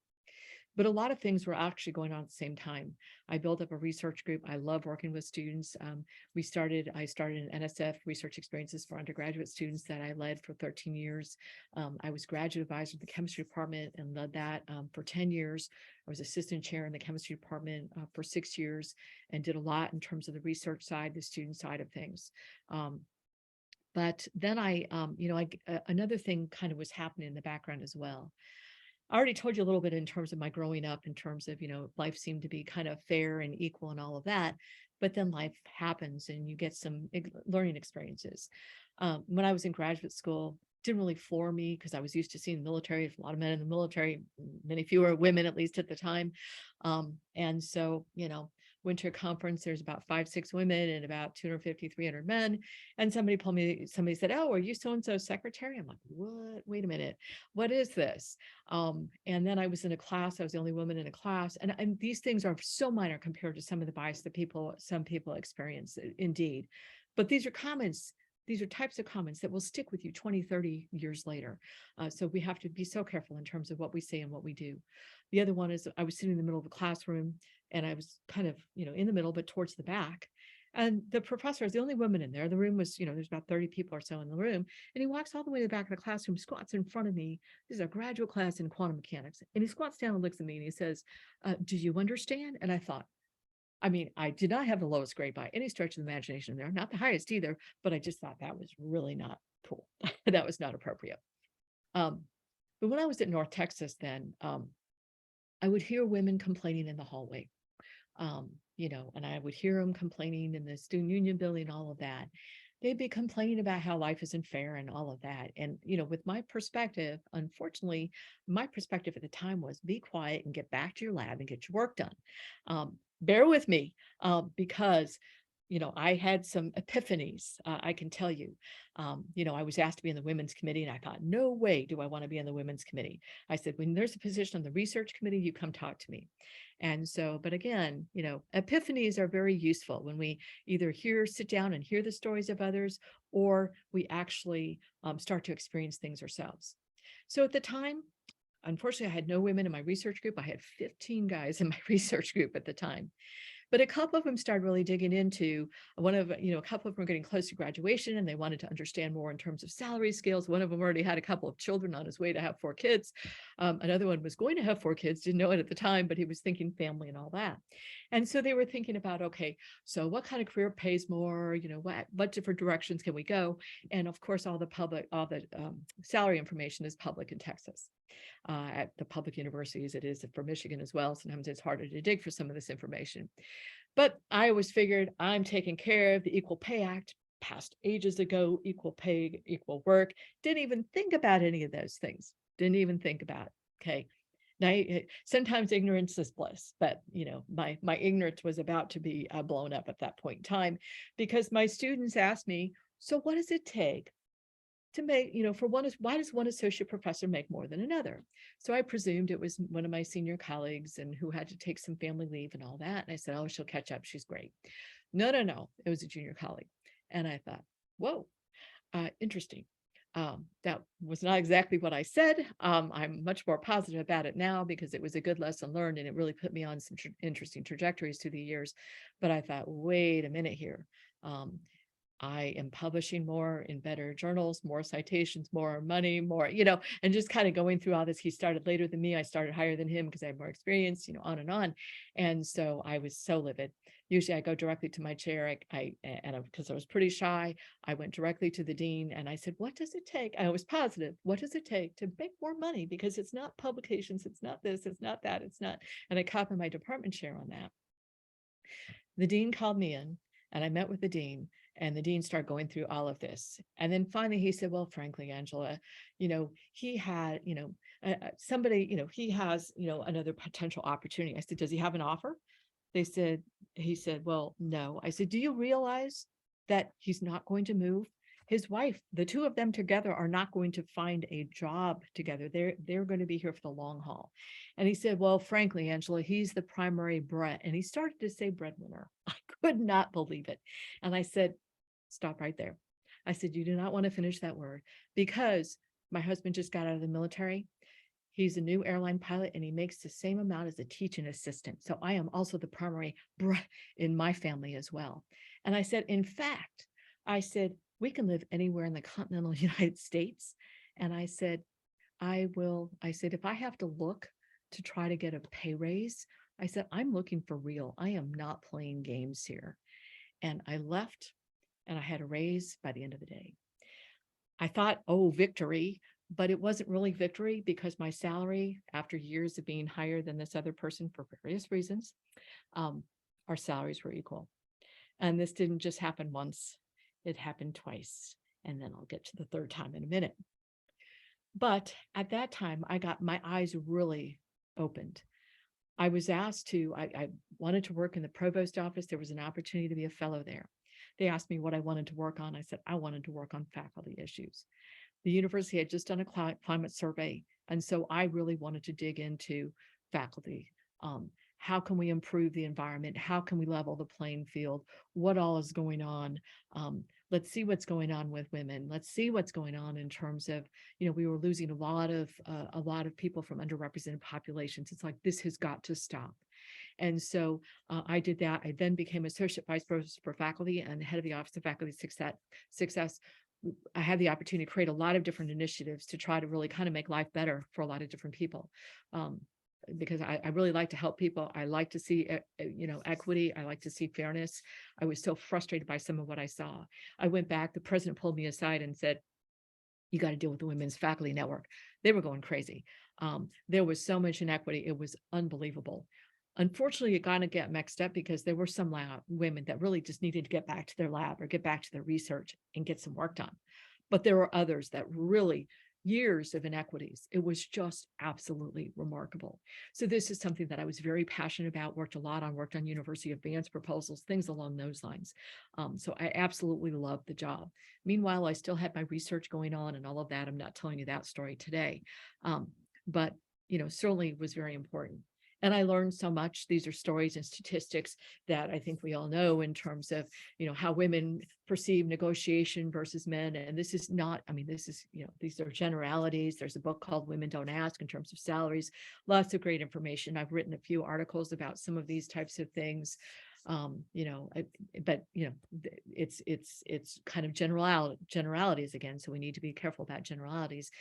But a lot of things were actually going on at the same time. I built up a research group. I love working with students. I started an NSF, research experiences for undergraduate students, that I led for 13 years. I was graduate advisor in the chemistry department and led that for 10 years. I was assistant chair in the chemistry department for 6 years, and did a lot in terms of the research side, the student side of things. But then another thing kind of was happening in the background as well. I already told you a little bit in terms of my growing up, in terms of, life seemed to be kind of fair and equal and all of that. But then life happens and you get some learning experiences. When I was in graduate school, didn't really floor me because I was used to seeing the military, a lot of men in the military, many fewer women, at least at the time. And so, went to a conference, there's about 5-6 women and about 250-300 men. And somebody said, oh, are you so-and-so's secretary? I'm like, what? Wait a minute. What is this? And then I was in a class, I was the only woman in a class. And these things are so minor compared to some of the bias that some people experience, indeed. But these are comments. These are types of comments that will stick with you 20, 30 years later. So we have to be so careful in terms of what we say and what we do. The other one is, I was sitting in the middle of the classroom, and I was kind of, in the middle, but towards the back. And the professor is the only woman in there. The room was, there's about 30 people or so in the room. And he walks all the way to the back of the classroom, squats in front of me. This is a graduate class in quantum mechanics. And he squats down and looks at me and he says, do you understand? And I thought, I did not have the lowest grade by any stretch of the imagination there, not the highest either, but I just thought that was really not cool. That was not appropriate. But when I was at North Texas then, I would hear women complaining in the hallway, and I would hear them complaining in the student union building, all of that. They'd be complaining about how life isn't fair and all of that. And, with my perspective, unfortunately, my perspective at the time was be quiet and get back to your lab and get your work done. Bear with me, because I had some epiphanies, I can tell you. I was asked to be in the women's committee, and I thought, no way do I want to be in the women's committee. I said, when there's a position on the research committee, you come talk to me. And so, but again, epiphanies are very useful when we either sit down and hear the stories of others, or we actually start to experience things ourselves. So at the time, unfortunately, I had no women in my research group. I had 15 guys in my research group at the time. But a couple of them started really digging into a couple of them were getting close to graduation and they wanted to understand more in terms of salary scales. One of them already had a couple of children on his way to have 4 kids. Another one was going to have 4 kids, didn't know it at the time, but he was thinking family and all that. And so they were thinking about, okay, so what kind of career pays more? What different directions can we go? And of course, all the salary information is public in Texas. At the public universities, it is for Michigan as well. Sometimes it's harder to dig for some of this information. But I always figured I'm taking care of the Equal Pay Act, passed ages ago, equal pay, equal work. Didn't even think about any of those things. Didn't even think about it. Okay. Now, sometimes ignorance is bliss, but my ignorance was about to be blown up at that point in time, because my students asked me, so what does it take to make, why does one associate professor make more than another? So I presumed it was one of my senior colleagues and who had to take some family leave and all that. And I said, oh, she'll catch up. She's great. No, it was a junior colleague. And I thought, whoa, interesting. That was not exactly what I said. I'm much more positive about it now because it was a good lesson learned and it really put me on some interesting trajectories through the years. But I thought, wait a minute here. I am publishing more in better journals, more citations, more money, more, and just kind of going through all this. He started later than me. I started higher than him because I have more experience, on and on. And so I was so livid. Usually I go directly to my chair. Because I was pretty shy, I went directly to the dean and I said, what does it take? I was positive. What does it take to make more money? Because it's not publications. It's not this, it's not that, it's not. And I copied my department chair on that. The dean called me in and I met with the dean. And the dean started going through all of this. And then finally he said, well, frankly, Angela, he had, somebody, he has, another potential opportunity. I said, does he have an offer? He said, well, no. I said, do you realize that he's not going to move? His wife, the two of them together are not going to find a job together. They're going to be here for the long haul. And he said, well, frankly, Angela, he's the primary bread. And he started to say breadwinner. I could not believe it. And I said, stop right there. I said, you do not want to finish that word because my husband just got out of the military. He's a new airline pilot and he makes the same amount as a teaching assistant. So I am also the primary in my family as well. And I said, in fact, we can live anywhere in the continental United States. And I said, if I have to look to try to get a pay raise, I said, I'm looking for real. I am not playing games here. And I left. And I had a raise by the end of the day. I thought, oh, victory, but it wasn't really victory because my salary, after years of being higher than this other person for various reasons, our salaries were equal. And this didn't just happen once, it happened twice. And then I'll get to the third time in a minute. But at that time, I got my eyes really opened. I was asked I wanted to work in the provost office. There was an opportunity to be a fellow there. They asked me what I wanted to work on. I said, I wanted to work on faculty issues. The university had just done a climate survey. And so I really wanted to dig into faculty. How can we improve the environment? How can we level the playing field? What all is going on? Let's see what's going on with women. Let's see what's going on in terms of, we were losing a lot of people from underrepresented populations. It's like, this has got to stop. And so I did that. I then became Associate Vice President for Faculty and head of the Office of Faculty Success. I had the opportunity to create a lot of different initiatives to try to really kind of make life better for a lot of different people. Because I really like to help people. I like to see, equity. I like to see fairness. I was so frustrated by some of what I saw. I went back, the president pulled me aside and said, you got to deal with the Women's Faculty Network. They were going crazy. There was so much inequity. It was unbelievable. Unfortunately, it kind of got mixed up because there were some women that really just needed to get back to their lab or get back to their research and get some work done. But there were others that really years of inequities. It was just absolutely remarkable. So this is something that I was very passionate about, worked on university advanced proposals, things along those lines. So I absolutely loved the job. Meanwhile, I still had my research going on and all of that. I'm not telling you that story today, but certainly was very important. And I learned so much. These are stories and statistics that I think we all know in terms of, how women perceive negotiation versus men. And this is not, these are generalities. There's a book called Women Don't Ask in terms of salaries, lots of great information. I've written a few articles about some of these types of things. But it's kind of generalities again. So we need to be careful about generalities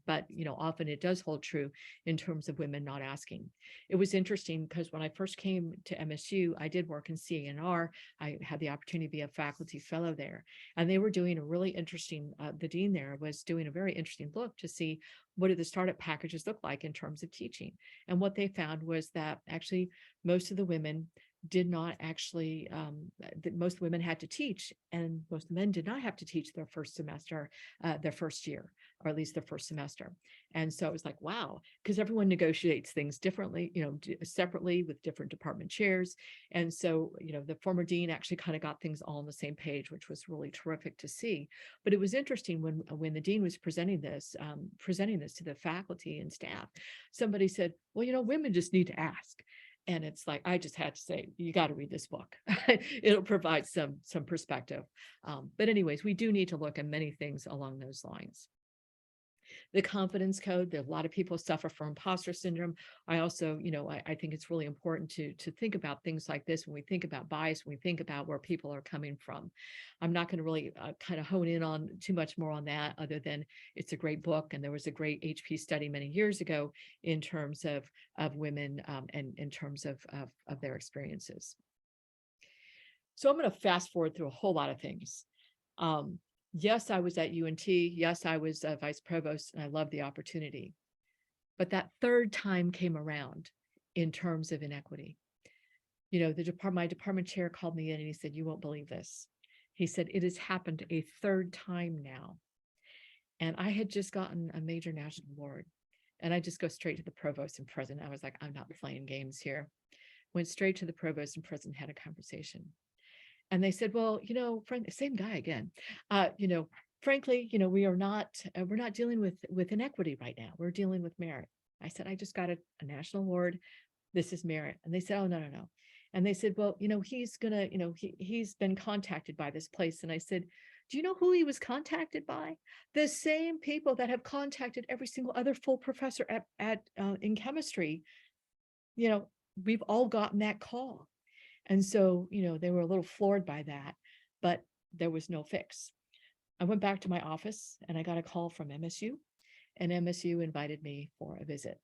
but often it does hold true in terms of women not asking. It was interesting because when I first came to MSU, I did work in CNR. I had the opportunity to be a faculty fellow there, and they were doing a really interesting, the dean there was doing a very interesting look to see what did the startup packages look like in terms of teaching. And what they found was that actually most of the women did not actually, most women had to teach, and most men did not have to teach their first semester, their first year, or at least their first semester. And so it was like, wow, because everyone negotiates things differently, separately with different department chairs. And so, the former dean actually kind of got things all on the same page, which was really terrific to see. But it was interesting when the dean was presenting this to the faculty and staff, somebody said, well, women just need to ask. And it's like, I just had to say, you got to read this book. It'll provide some perspective. But anyways, we do need to look at many things along those lines. The confidence code, a lot of people suffer from imposter syndrome. I also, I think it's really important to think about things like this when we think about bias, when we think about where people are coming from. I'm not going to really kind of hone in on too much more on that, other than it's a great book. And there was a great HP study many years ago in terms of women and in terms of their experiences. So I'm going to fast forward through a whole lot of things. Yes, I was at UNT. Yes, I was vice provost, and I loved the opportunity. But that third time came around in terms of inequity. My department chair called me in and he said, "You won't believe this." He said, "It has happened a third time now." And I had just gotten a major national award. And I just go straight to the provost and president. I was like, I'm not playing games here. Went straight to the provost and president, had a conversation. And they said, well, same guy again, frankly, we're not dealing with inequity right now. We're dealing with merit. I said, I just got a national award. This is merit. And they said, oh, no. And they said, well, he's he's been contacted by this place. And I said, do you know who he was contacted by? The same people that have contacted every single other full professor in chemistry. We've all gotten that call. And so, they were a little floored by that, but there was no fix. I went back to my office and I got a call from MSU, and MSU invited me for a visit.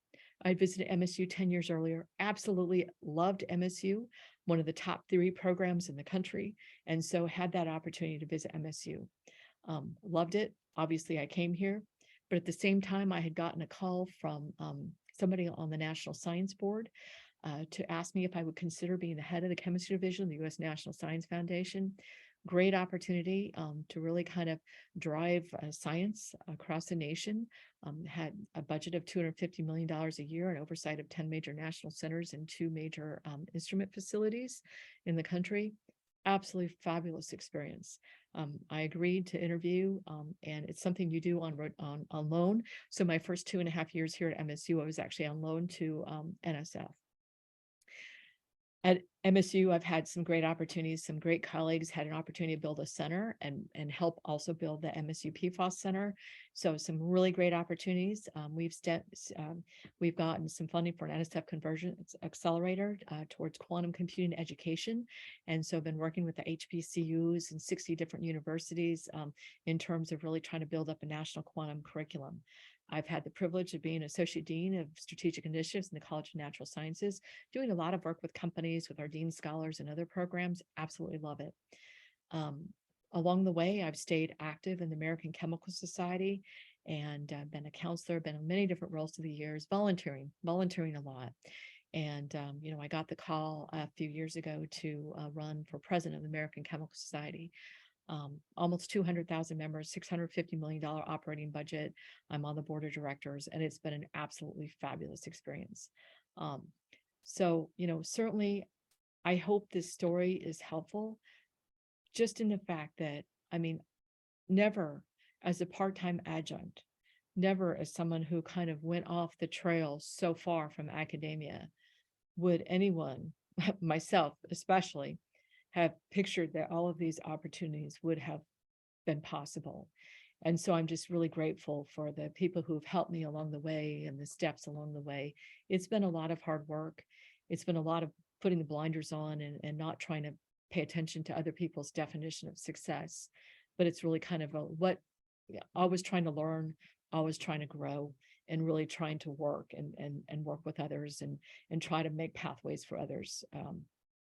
I visited MSU 10 years earlier, absolutely loved MSU, one of the top 3 programs in the country. And so had that opportunity to visit MSU. Loved it. Obviously, I came here, but at the same time, I had gotten a call from somebody on the National Science Board to ask me if I would consider being the head of the chemistry division of the U.S. National Science Foundation. Great opportunity to really kind of drive science across the nation. Had a budget of $250 million a year and oversight of 10 major national centers and 2 major instrument facilities in the country. Absolutely fabulous experience. I agreed to interview, and it's something you do on loan. So my first 2.5 years here at MSU, I was actually on loan to NSF. At MSU, I've had some great opportunities, some great colleagues, had an opportunity to build a center and help also build the MSU PFAS Center. So some really great opportunities. We've gotten some funding for an NSF conversion accelerator towards quantum computing education. And so I've been working with the HBCUs and 60 different universities in terms of really trying to build up a national quantum curriculum. I've had the privilege of being Associate Dean of Strategic Initiatives in the College of Natural Sciences, doing a lot of work with companies, with our Dean Scholars and other programs. Absolutely love it. Along the way, I've stayed active in the American Chemical Society and been a counselor, been in many different roles through the years, volunteering a lot. And, I got the call a few years ago to run for president of the American Chemical Society. Almost 200,000 members, $650 million operating budget. I'm on the board of directors, and it's been an absolutely fabulous experience. So, certainly I hope this story is helpful, just in the fact that, never as a part-time adjunct, never as someone who kind of went off the trail so far from academia, would anyone, myself especially, have pictured that all of these opportunities would have been possible. And so I'm just really grateful for the people who've helped me along the way and the steps along the way. It's been a lot of hard work. It's been a lot of putting the blinders on and not trying to pay attention to other people's definition of success. But it's really kind of always trying to learn, always trying to grow, and really trying to work and work with others and try to make pathways for others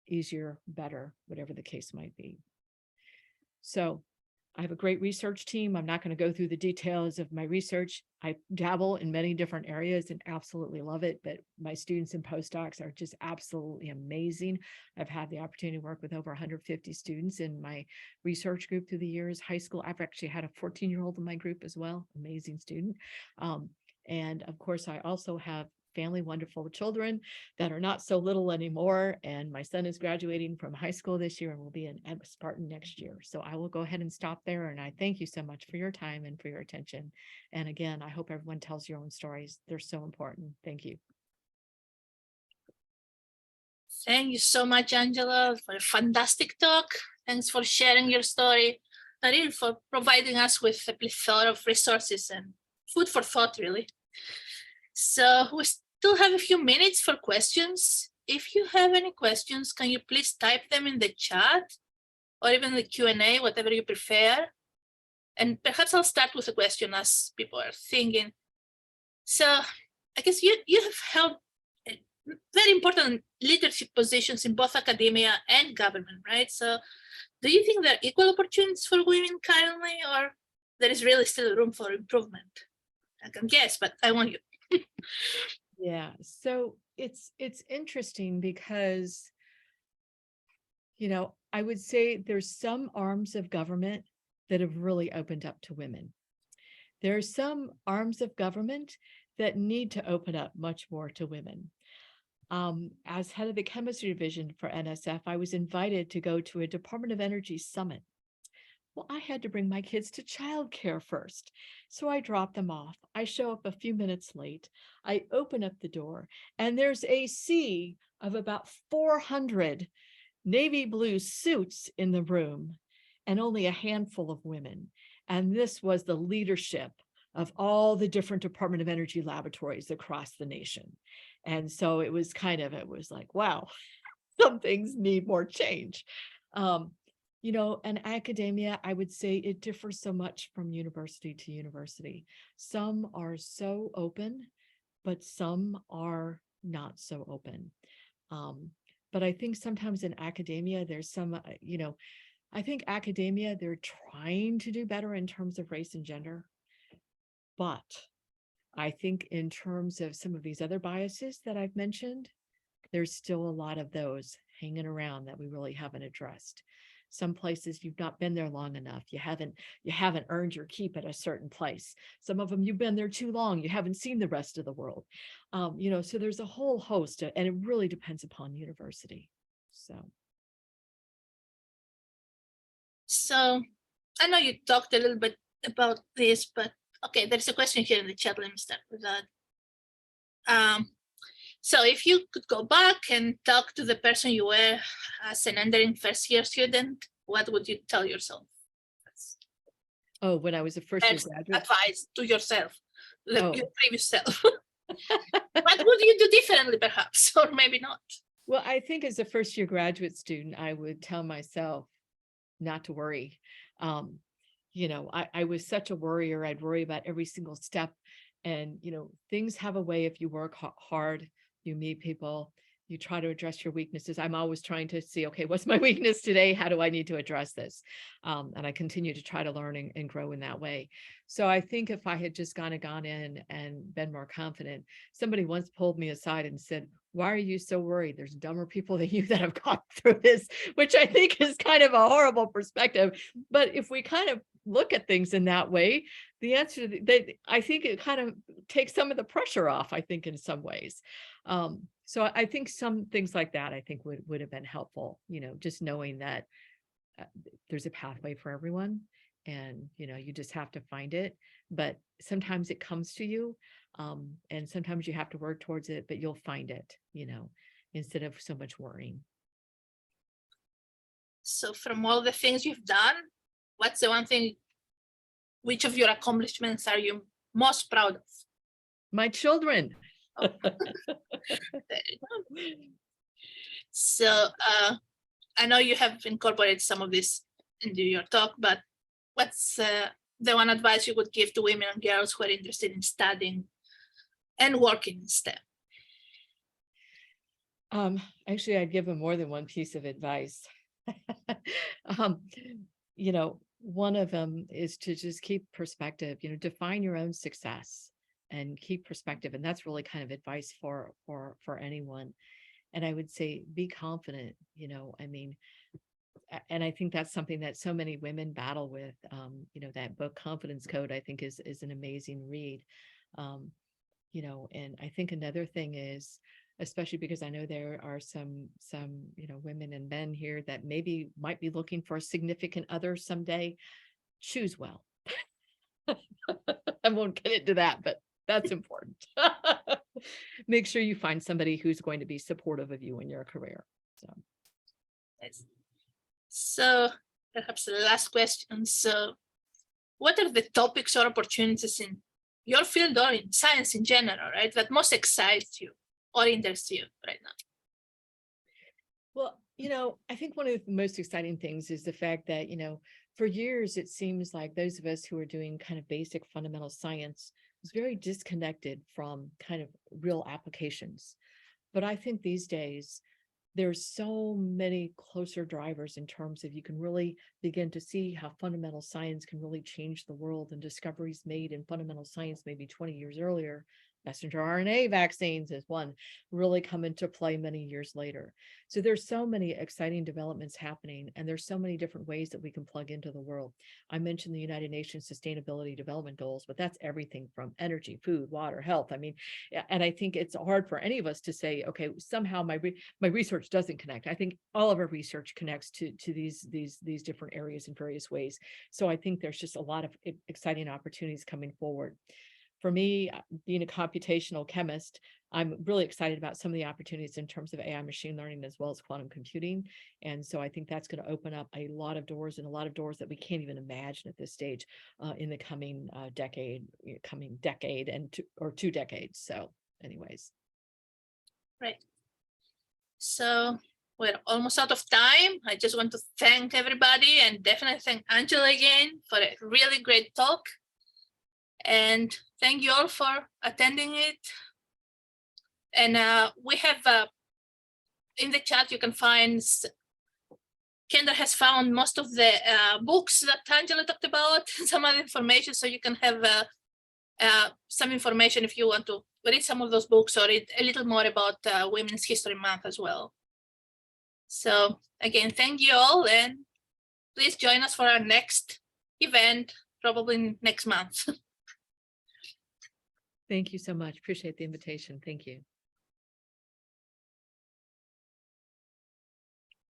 easier, better, whatever the case might be. So I have a great research team. I'm not going to go through the details of my research. I dabble in many different areas and absolutely love it, but my students and postdocs are just absolutely amazing. I've had the opportunity to work with over 150 students in my research group through the years. High school, I've actually had a 14-year-old in my group as well, amazing student. And of course, I also have family, wonderful children that are not so little anymore. And my son is graduating from high school this year and will be in Spartan next year. So I will go ahead and stop there. And I thank you so much for your time and for your attention. And again, I hope everyone tells your own stories. They're so important. Thank you. Thank you so much, Angela, for a fantastic talk. Thanks for sharing your story, and really for providing us with a plethora of resources and food for thought, really. So we still have a few minutes for questions. If you have any questions, can you please type them in the chat or even the Q&A, whatever you prefer. And perhaps I'll start with a question as people are thinking. So I guess you have held very important leadership positions in both academia and government, right? So do you think there are equal opportunities for women currently, or there is really still room for improvement? I can guess, but I want you. Yeah, so it's interesting because, you know, I would say there's some arms of government that have really opened up to women. There are some arms of government that need to open up much more to women. As head of the chemistry division for NSF, I was invited to go to a Department of Energy summit. Well, I had to bring my kids to childcare first. So I dropped them off. I show up a few minutes late. I open up the door and there's a sea of about 400 navy blue suits in the room and only a handful of women. And this was the leadership of all the different Department of Energy laboratories across the nation. And so it was like, wow, some things need more change. You know, and academia, I would say it differs so much from university to university. Some are so open, but some are not so open. But I think sometimes in academia, there's some, you know, I think academia, they're trying to do better in terms of race and gender. But I think in terms of some of these other biases that I've mentioned, there's still a lot of those hanging around that we really haven't addressed. Some places you've not been there long enough. You haven't earned your keep at a certain place. Some of them you've been there too long. You haven't seen the rest of the world. You know, so there's a whole host, and it really depends upon university. So I know you talked a little bit about this, but okay, there's a question here in the chat. Let me start with that. So if you could go back and talk to the person you were as an entering first year student, what would you tell yourself? Oh, when I was a first year graduate? Advice to yourself, your previous self. What would you do differently perhaps, or maybe not? Well, I think as a first year graduate student, I would tell myself not to worry. You know, I was such a worrier. I'd worry about every single step. And, you know, things have a way, if you work hard, you meet people, you try to address your weaknesses. I'm always trying to see, okay, what's my weakness today? How do I need to address this? And I continue to try to learn and grow in that way. So I think if I had just gone in and been more confident, somebody once pulled me aside and said, why are you so worried? There's dumber people than you that have gone through this, which I think is kind of a horrible perspective. But if we kind of look at things in that way, the answer, I think it kind of takes some of the pressure off, I think, in some ways. So I think some things like that, I think would have been helpful, you know, just knowing that there's a pathway for everyone and, you know, you just have to find it. But sometimes it comes to you and sometimes you have to work towards it, but you'll find it, you know, instead of so much worrying. So from all the things you've done, what's the one thing, which of your accomplishments are you most proud of? My children. So I know you have incorporated some of this into your talk, but what's the one advice you would give to women and girls who are interested in studying and working in STEM? Actually, I'd give them more than one piece of advice. You know, one of them is to just keep perspective, you know, define your own success and keep perspective. And that's really kind of advice for anyone. And I would say, be confident, you know, I mean, and I think that's something that so many women battle with. You know, that book Confidence Code, I think is an amazing read. You know, and I think another thing is, especially because I know there are some, you know, women and men here that maybe might be looking for a significant other someday, choose well. I won't get into that, but that's important. Make sure you find somebody who's going to be supportive of you in your career. So, Yes. So perhaps the last question. So what are the topics or opportunities in your field or in science in general, right, that most excites you or interests you right now? well, you know, I think one of the most exciting things is the fact that, you know, for years, it seems like those of us who are doing kind of basic fundamental science was very disconnected from kind of real applications. But I think these days, there's so many closer drivers in terms of you can really begin to see how fundamental science can really change the world, and discoveries made in fundamental science maybe 20 years earlier. Messenger RNA vaccines is one, really come into play many years later. So there's so many exciting developments happening, and there's so many different ways that we can plug into the world. I mentioned the United Nations Sustainability Development Goals, but that's everything from energy, food, water, health. I mean, and I think it's hard for any of us to say, okay, somehow my research doesn't connect. I think all of our research connects to these different areas in various ways. So I think there's just a lot of exciting opportunities coming forward. For me, being a computational chemist, I'm really excited about some of the opportunities in terms of AI machine learning as well as quantum computing. And so I think that's going to open up a lot of doors, and a lot of doors that we can't even imagine at this stage in the coming decade and 2 decades. So anyways. Right. So we're almost out of time. I just want to thank everybody, and definitely thank Angela again for a really great talk. And thank you all for attending it. And we have in the chat, you can find, Kendra has found most of the books that Angela talked about, some other information, so you can have some information if you want to read some of those books or read a little more about Women's History Month as well. So again, thank you all, and please join us for our next event, probably next month. Thank you so much. Appreciate the invitation. Thank you.